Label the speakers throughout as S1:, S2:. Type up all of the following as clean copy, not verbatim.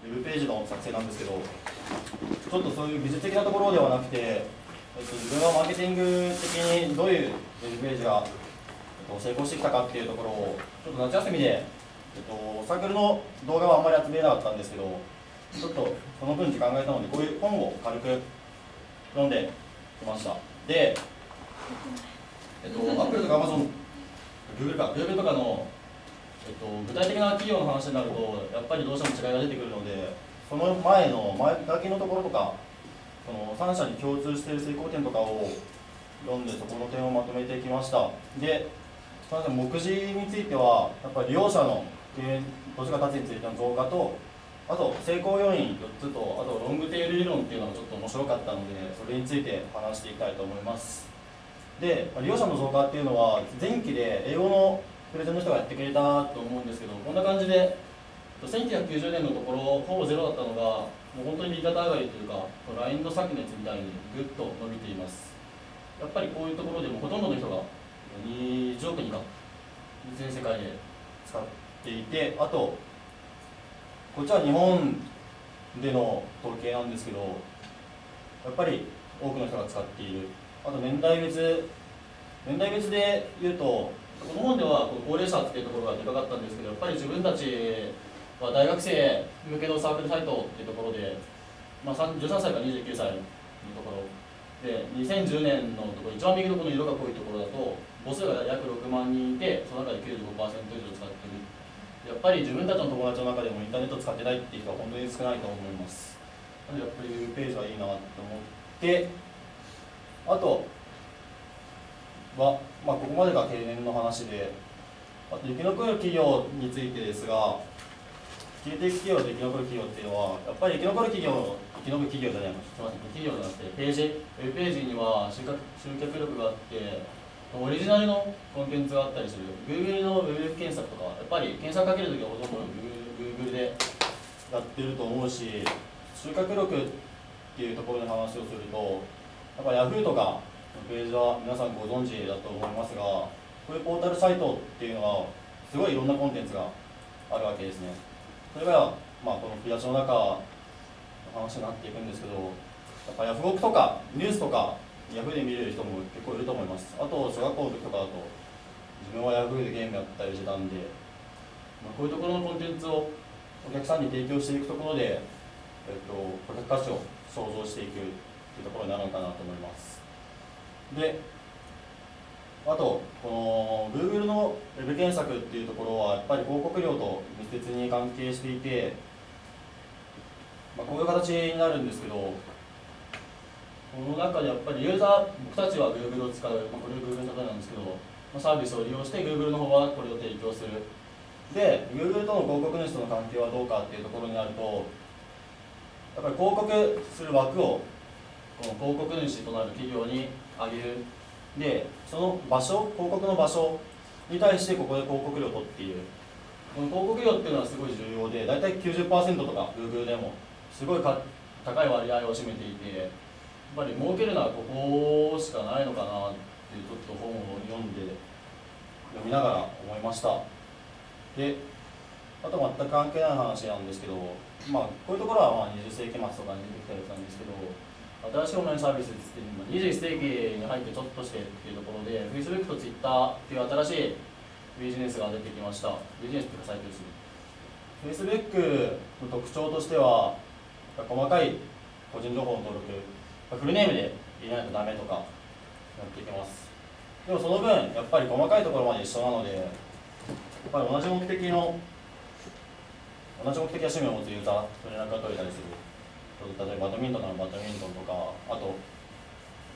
S1: ウェブページの作成なんですけど、ちょっとそういう技術的なところではなくて、自分はマーケティング的にどういうウェブページが、成功してきたかっていうところを、ちょっと夏休みで、サークルの動画はあんまり集めれなかったんですけど、ちょっとその分時間が空いたので、こういう本を軽く読んできました。で、Apple とか Amazon、Google とかの、具体的な企業の話になると、やっぱりどうしても違いが出てくるので、その前だけのところとか、その3社に共通している成功点とかを読んで、そこの点をまとめてきました。で、目次については、やっぱり利用者の土地が立つについての増加と、あと成功要因4つと、あとロングテール理論っていうのがちょっと面白かったので、それについて話していきたいと思います。で、利用者の増加っていうのは、前期で英語のプレゼンの人がやってくれたと思うんですけど、こんな感じで、1990年のところ、ほぼゼロだったのが、もう本当に右肩上がりというか、LINE の昨年みたいにぐっと伸びています。やっぱりこういうところでもほとんどの人が20億人が全世界で使っていて、あと、こっちは日本での統計なんですけど、やっぱり多くの人が使っている。あと年代別で言うと、この本では高齢者っていうところがでかかったんですけど、やっぱり自分たちは大学生向けのサークルサイトっていうところで、13歳から29歳のところで、2010年のところ、一番右のこの色が濃いところだと、母数が約6万人いて、その中で 95% 以上使っている。やっぱり自分たちの友達の中でもインターネット使ってないっていう人は本当に少ないと思います。なのでやっぱりウェブページはいいなと思って、あとは、ここまでが経年の話で、あと生き残る企業についてですが、消えていく企業と生き残る企業っていうのは、やっぱり生き残る企業じゃない、すみません、企業じゃなくて、ウェブページには集客力があって、オリジナルのコンテンツがあったりする。Google のウェブ検索とか、やっぱり検索かけるときはほとんど Google でやってると思うし、集客力っていうところで話をすると、やっぱ Yahoo とかのページは皆さんご存知だと思いますが、こういうポータルサイトっていうのは、すごいいろんなコンテンツがあるわけですね。それが、このピアチの中の話になっていくんですけど、やっぱヤフオクとかニュースとか、ヤフーで見れる人も結構いると思います。あと、小学校の時とかだと、自分はヤフーでゲームやったりしてたんで、こういうところのコンテンツをお客さんに提供していくところで、顧客価値を創造していくというところになるのかなと思います。で、あと、この Google の Web 検索っていうところは、やっぱり広告量と密接に関係していて、こういう形になるんですけど、この中でやっぱりユーザー、僕たちは Google を使う、これは Google の方なんですけど、サービスを利用して Google の方はこれを提供する。で、Google との広告主との関係はどうかっていうところになると、やっぱり広告する枠をこの広告主となる企業にあげる。で、その場所、広告の場所に対してここで広告料を取っている。この広告料っていうのはすごい重要で、だいたい 90% とか Google でもすごい高い割合を占めていて、やっぱり儲けるのはここしかないのかなっていうちょっと本を読みながら思いました。で、あと全く関係ない話なんですけど、こういうところは20世紀末とかに出てきたやつなんですけど、新しいオンラインサービスって21世紀に入ってちょっとしてっていうところで、Facebook と Twitter っていう新しいビジネスが出てきました。ビジネスというかサイトです。Facebook の特徴としては、細かい個人情報の登録、フルネームで入れないとダメとかやっていきます。でもその分、やっぱり細かいところまで一緒なので、やっぱり同じ目的や趣味を持つユーザーと連絡が取れたりする。例えばバドミントンならバドミントンとか、あと、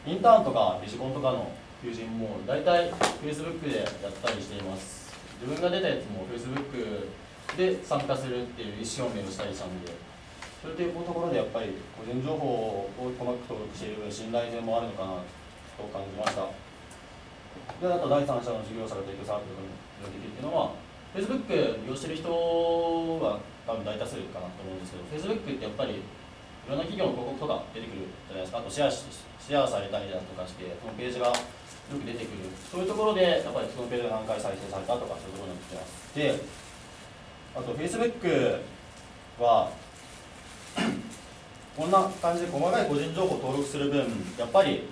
S1: インターンとかビジコンとかの求人も大体 Facebook でやったりしています。自分が出たやつも Facebook で参加するっていう意思表明をしたりしたので、それというところでやっぱり個人情報を細かく登録している分、信頼性もあるのかなと感じました。で、あと第三者の事業者が提供サービスができるっていうのは、Facebook 利用してる人が多分大多数かなと思うんですけど、Facebook ってやっぱりいろんな企業の広告とか出てくるじゃないですか。あとシェアされたりだとかして、そのページがよく出てくる。そういうところで、やっぱりそのページが何回再生されたとか、そういうところになってます。で、あと Facebook は、こんな感じで細かい個人情報を登録する分、やっぱり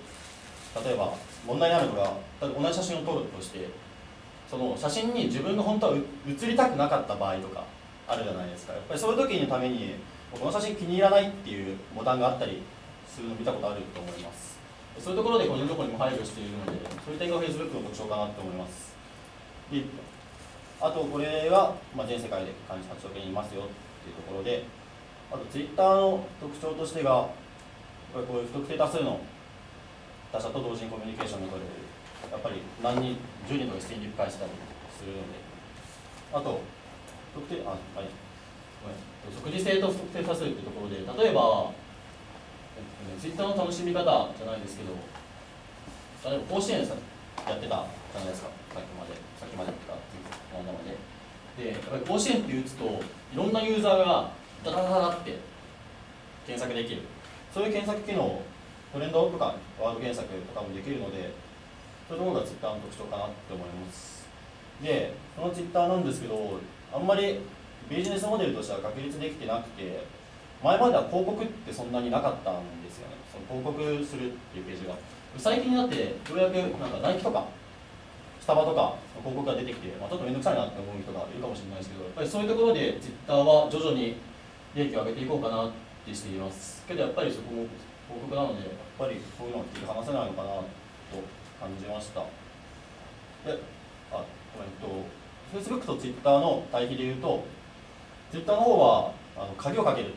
S1: 例えば問題になるのが、同じ写真を撮るとして、その写真に自分が本当は写りたくなかった場合とかあるじゃないですか。やっぱりそういう時のために、この写真気に入らないっていうボタンがあったりするのを見たことあると思います。そういうところで個人情報にも配慮しているので、そういう点が Facebook の特徴かなと思います。で、あとこれは、全世界で8億人いますよっていうところで、あと Twitter の特徴としてが、こういう不特定多数の他者と同時にコミュニケーションが取れる、やっぱり何人、10人とか一斉にリプ返したりするので、あと、即時性と不特定多数っていうところで、例えば、Twitter の楽しみ方じゃないですけど、例えば甲子園やってたじゃないですか、さっきまでってか、このまで。で、やっぱり甲子園って打つと、いろんなユーザーがダダダダって検索できる。そういう検索機能、トレンドとかワード検索とかもできるので、そういうところが Twitter の特徴かなって思います。で、この Twitter なんですけど、あんまりビジネスモデルとしては確立できてなくて、前までは広告ってそんなになかったんですよね。その広告するっていうページが。最近になって、ようやくナイキとか、スタバとかの広告が出てきて、ちょっと面倒くさいなって思う人がいるかもしれないですけど、やっぱりそういうところで Twitter は徐々に利益を上げていこうかなってしています。けどやっぱりそこも広告なので、やっぱりこういうのを切り離せないのかなと感じました。で、Facebook と Twitter の対比で言うと、Twitter の方は鍵をかけるっ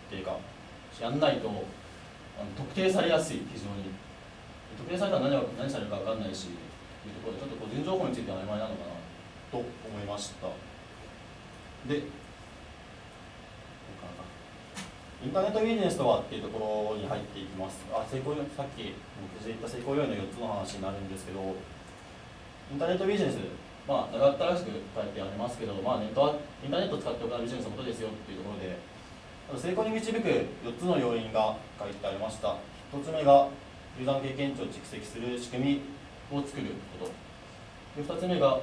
S1: ていうか、やんないと特定されやすい、非常に。特定されたら何されるか分かんないし、というところで、ちょっと個人情報については曖昧なのかなと思いました。で、インターネットビジネスとはっていうところに入っていきます。さっき僕で言った成功要因の4つの話になるんですけど、インターネットビジネス、長ったらしく書いてありますけど、インターネットを使って行うビジネスのことですよっていうところで、成功に導く4つの要因が書いてありました。1つ目がユーザーの経験値を蓄積する仕組みを作ること。で、2つ目が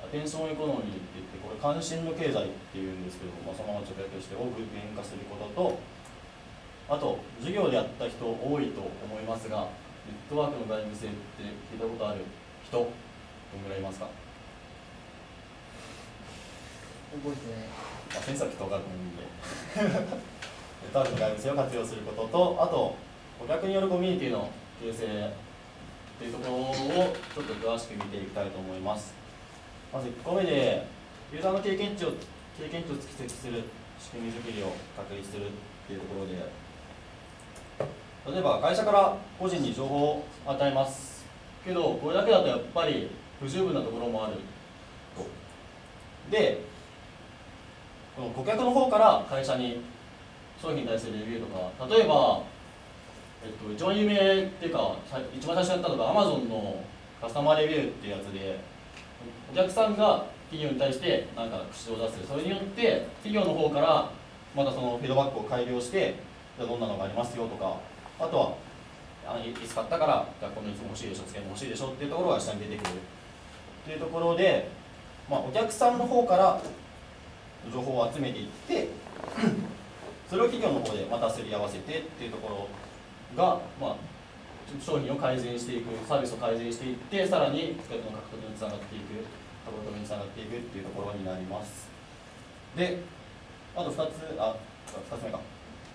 S1: アテンションエコノミーっていって、これ関心の経済っていうんですけど、そのまま直訳して多く具現化することと、あと授業でやった人多いと思いますが、ネットワークの外部性って聞いたことある人、どのぐらいいますか？
S2: 覚えてない。
S1: 先生はきっと分かると思うんでネットワークの外部性を活用することと、あと顧客によるコミュニティの形成というところをちょっと詳しく見ていきたいと思います。まず1個目で、ユーザーの経験値を蓄積する仕組み作りを確立するっていうところで、例えば会社から個人に情報を与えますけど、これだけだとやっぱり不十分なところもあると。で、この顧客の方から会社に商品に対するレビューとか、例えば、一番有名っていうか、一番最初にやったのが Amazon のカスタマーレビューっていうやつで、お客さんが企業に対して何か口を出す。それによって企業の方からまたそのフィードバックを改良して、どんなのがありますよとか、あとはいつ買ったから、じゃあこのいつも欲しいでしょ、つけも欲しいでしょっていうところが下に出てくるっていうところで、お客さんの方から情報を集めていってそれを企業の方でまたすり合わせてっていうところが、商品を改善していく、サービスを改善していって、さらに顧客の獲得につながっていく、獲得につながっていくっていうところになります。で、あと2つ目か。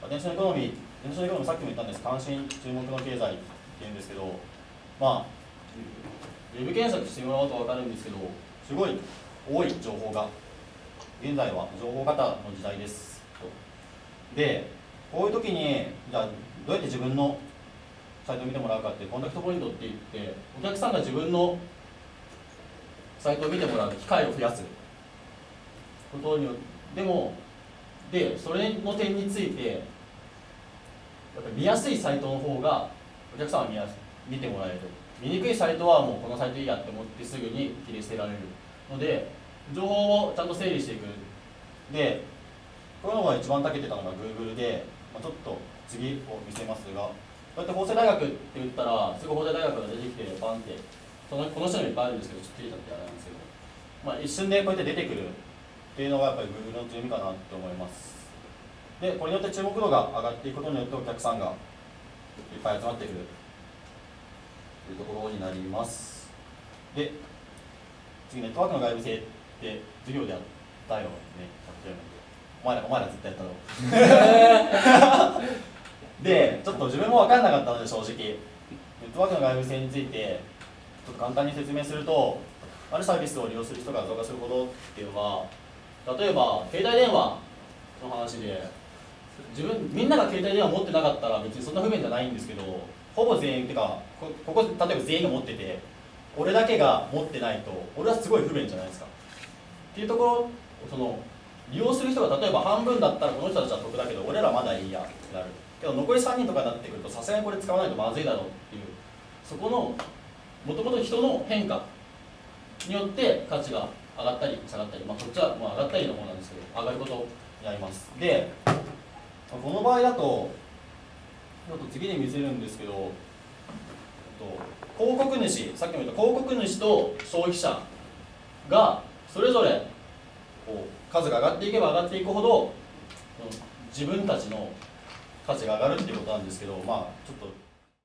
S1: 電子エコノミー、さっきも言ったんです、関心、注目の経済っていうんですけど、ウェブ検索してもらうと分かるんですけど、すごい多い情報が、現在は情報型の時代ですと。で、こういう時に、じゃあどうやって自分のサイトを見てもらうかって、コンタクトポイントって言って、お客さんが自分のサイトを見てもらう機会を増やすことによって、それの点について、やっぱり見やすいサイトの方がお客さんは見てもらえる。見にくいサイトはもうこのサイトいいやって思ってすぐに切り捨てられるので、情報をちゃんと整理していく。で、こういうのが一番長けてたのが Google で、ちょっと次を見せますが、こうやって法政大学って言ったら、すぐ法政大学が出てきて、バンって、この人にもいっぱいあるんですけど、ちょっと切れちゃってあれなんですけど、一瞬でこうやって出てくるっていうのがやっぱり Google の強みかなって思います。でこれによって注目度が上がっていくことによってお客さんがいっぱい集まってくるというところになります。で次、ネットワークの外部性って授業でやったよね。お前ら絶対やったろで、ちょっと自分も分からなかったので正直、ネットワークの外部性についてちょっと簡単に説明すると、あるサービスを利用する人が増加するほどっていうのは、例えば携帯電話の話で、みんなが携帯電話持ってなかったら別にそんな不便じゃないんですけど、ほぼ全員ってかここ例えば全員が持ってて、俺だけが持ってないと俺はすごい不便じゃないですかっていうところ、その利用する人が例えば半分だったらこの人たちは得だけど俺らまだいいやってなるけど、残り3人とかになってくるとさすがにこれ使わないとまずいだろうっていう、そこのもともと人の変化によって価値が上がったり下がったり、こっちは上がったりの方なんですけど、上がることになります。でこの場合だとちょっと次に見せるんですけど、広告主、さっきも言った広告主と消費者がそれぞれこう数が上がっていけば上がっていくほど自分たちの価値が上がるっていうことなんですけど、ちょっと